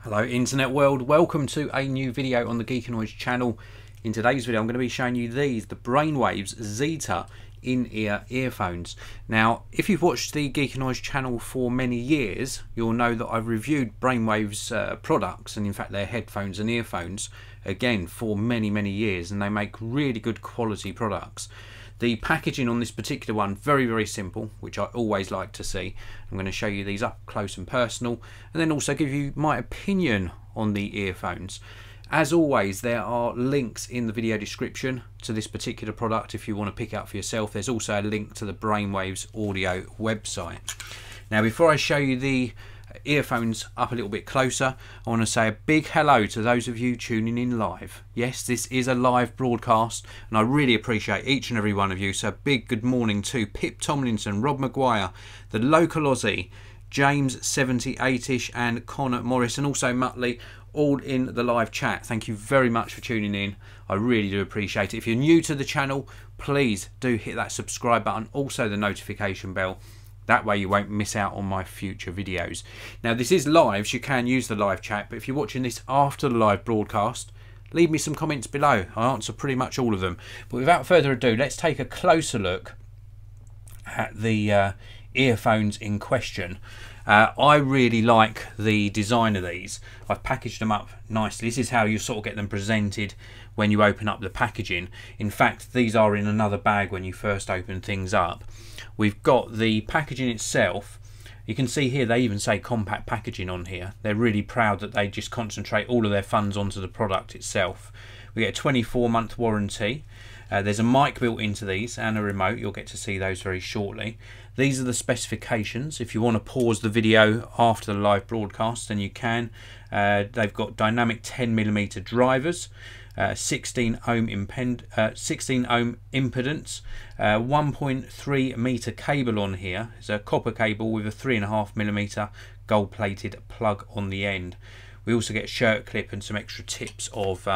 Hello internet world, welcome to a new video on the Geekanoids channel. In today's video I'm going to be showing you the Brainwavz ZETA in-ear earphones. Now if you've watched the Geekanoids channel for many years, you'll know that I've reviewed Brainwavz products, and in fact their headphones and earphones, again for many years, and they make really good quality products. The packaging on this particular one, very simple, which I always like to see. I'm going to show you these up close and personal, and then also give you my opinion on the earphones. As always, there are links in the video description to this particular product if you want to pick it up for yourself. There's also a link to the Brainwavz audio website. Now before I show you the earphones up a little bit closer, I want to say a big hello to those of you tuning in live. Yes, this is a live broadcast and I really appreciate each and every one of you. So a big good morning to Pip Tomlinson, Rob Maguire, the local Aussie, James 78ish and Connor Morris, and also Muttley, all in the live chat. Thank you very much for tuning in. I really do appreciate it. If you're new to the channel, please do hit that subscribe button, also the notification bell. That way you won't miss out on my future videos. Now this is live, so you can use the live chat, but if you're watching this after the live broadcast, leave me some comments below. I answer pretty much all of them. But without further ado, let's take a closer look at the earphones in question. I really like the design of these. I've packaged them up nicely. This is how you sort of get them presented when you open up the packaging. In fact, these are in another bag when you first open things up. We've got the packaging itself. You can see here they even say compact packaging on here. They're really proud that they just concentrate all of their funds onto the product itself. We get a 24-month warranty. There's a mic built into these and a remote. You'll get to see those very shortly. These are the specifications. If you want to pause the video after the live broadcast, then you can. They've got dynamic 10mm drivers, 16 ohm impedance, 1.3 meter cable on here. It's a copper cable with a 3.5mm gold plated plug on the end. We also get a shirt clip and some extra tips of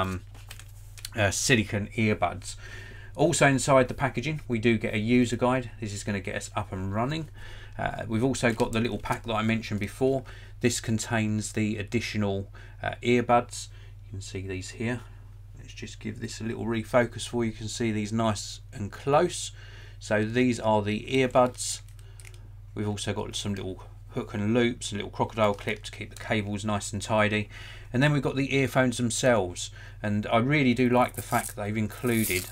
silicone earbuds. Also inside the packaging we do get a user guide. This is going to get us up and running. We've also got the little pack that I mentioned before. This contains the additional earbuds. You can see these here. Let's just give this a little refocus for you. You can see these nice and close. So these are the earbuds. We've also got some little hook and loops, a little crocodile clip to keep the cables nice and tidy. And then we've got the earphones themselves, and I really do like the fact that they've included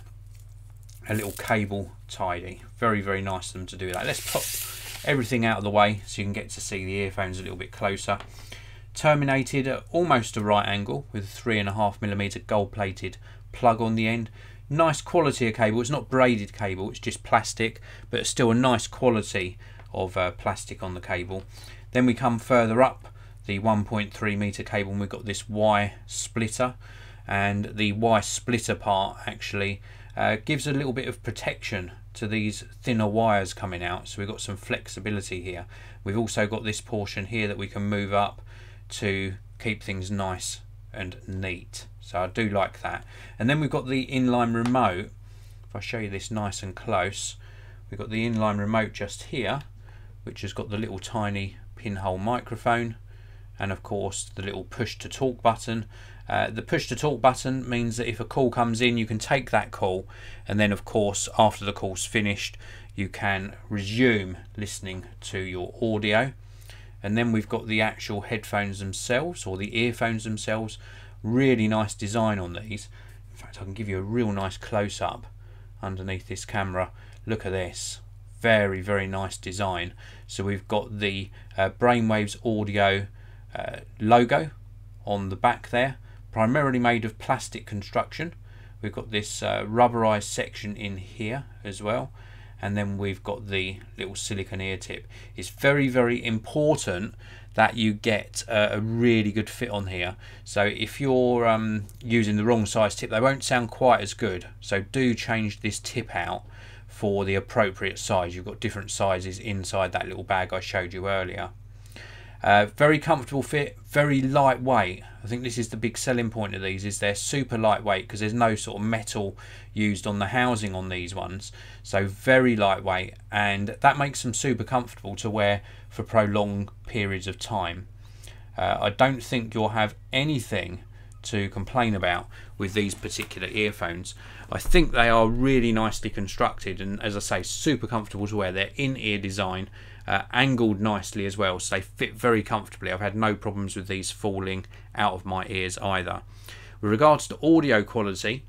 a little cable tidy. Very nice of them to do that. Let's pop everything out of the way so you can get to see the earphones a little bit closer. Terminated at almost a right angle with a 3.5mm gold plated plug on the end. Nice quality of cable. It's not braided cable, it's just plastic, but it's still a nice quality of plastic on the cable. Then we come further up the 1.3 cable and we've got this Y splitter, and the Y splitter part actually gives a little bit of protection to these thinner wires coming out, so we've got some flexibility here. We've also got this portion here that we can move up to keep things nice and neat, so I do like that. And then we've got the inline remote. If I show you this nice and close, we've got the inline remote just here, which has got the little tiny pinhole microphone, and of course the little push to talk button. The push to talk button means that if a call comes in, you can take that call, and then of course after the call's finished you can resume listening to your audio. And then we've got the actual headphones themselves, or the earphones themselves. Really nice design on these. In fact, I can give you a real nice close-up underneath this camera. Look at this. Very nice design. So we've got the Brainwavz audio logo on the back there, primarily made of plastic construction. We've got this rubberized section in here as well, and then we've got the little silicone ear tip. It's very important that you get a really good fit on here. So if you're using the wrong size tip, they won't sound quite as good, so do change this tip out for the appropriate size. You've got different sizes inside that little bag I showed you earlier. Very comfortable fit, very lightweight. I think this is the big selling point of these, is they're super lightweight because there's no sort of metal used on the housing on these ones. So very lightweight, and that makes them super comfortable to wear for prolonged periods of time. I don't think you'll have anything to complain about with these particular earphones. I think they are really nicely constructed, and as I say, super comfortable to wear. They're in-ear design, angled nicely as well, so they fit very comfortably. I've had no problems with these falling out of my ears either. With regards to audio quality,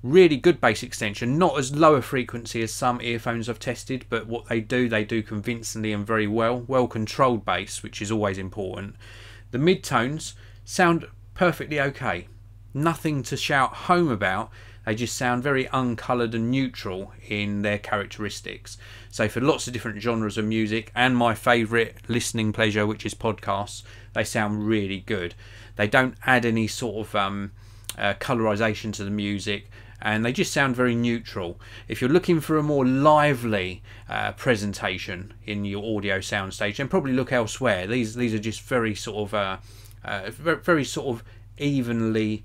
really good bass extension, not as low a frequency as some earphones I've tested, but what they do convincingly and very well controlled bass, which is always important. The mid-tones sound perfectly okay, nothing to shout home about. They just sound very uncoloured and neutral in their characteristics. So for lots of different genres of music and my favourite listening pleasure, which is podcasts, they sound really good. They don't add any sort of colorization to the music, and they just sound very neutral. If you're looking for a more lively presentation in your audio soundstage, then probably look elsewhere. These are just very sort of evenly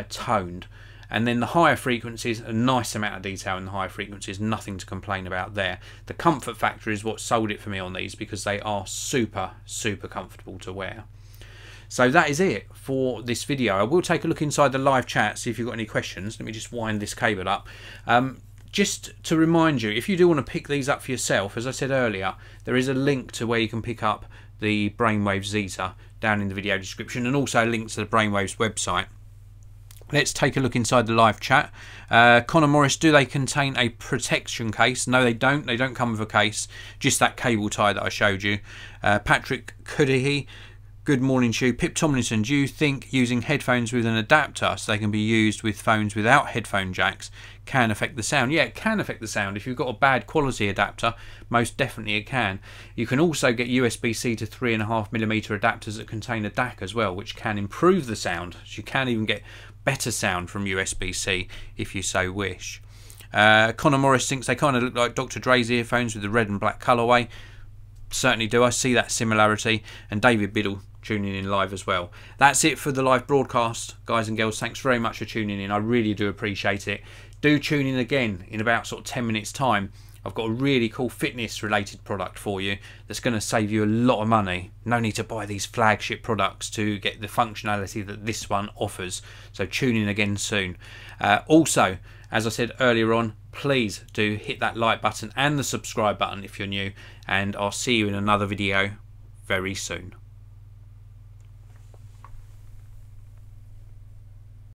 toned. And then the higher frequencies, a nice amount of detail in the higher frequencies, nothing to complain about there. The comfort factor is what sold it for me on these, because they are super comfortable to wear. So that is it for this video. I will take a look inside the live chat, see if you've got any questions. Let me just wind this cable up. Just to remind you, if you do want to pick these up for yourself, as I said earlier, there is a link to where you can pick up the Brainwavz ZETA down in the video description, and also a link to the Brainwavz website. Let's take a look inside the live chat. Connor Morris, do they contain a protection case? No, they don't. They don't come with a case, just that cable tie that I showed you. Patrick Cudahy, good morning to you. Pip Tomlinson, do you think using headphones with an adapter so they can be used with phones without headphone jacks can affect the sound? Yeah, it can affect the sound. If you've got a bad quality adapter, most definitely it can. You can also get USB-C to 3.5mm adapters that contain a DAC as well, which can improve the sound. So you can even get better sound from USB-C if you so wish. Connor Morris thinks they kind of look like Dr. Dre's earphones with the red and black colourway. Certainly do. I see that similarity. And David Biddle tuning in live as well. That's it for the live broadcast, guys and girls. Thanks very much for tuning in. I really do appreciate it. Do tune in again in about sort of 10 minutes time. I've got a really cool fitness related product for you that's going to save you a lot of money. No need to buy these flagship products to get the functionality that this one offers. So tune in again soon. Also, as I said earlier on, please do hit that like button and the subscribe button if you're new, and I'll see you in another video very soon.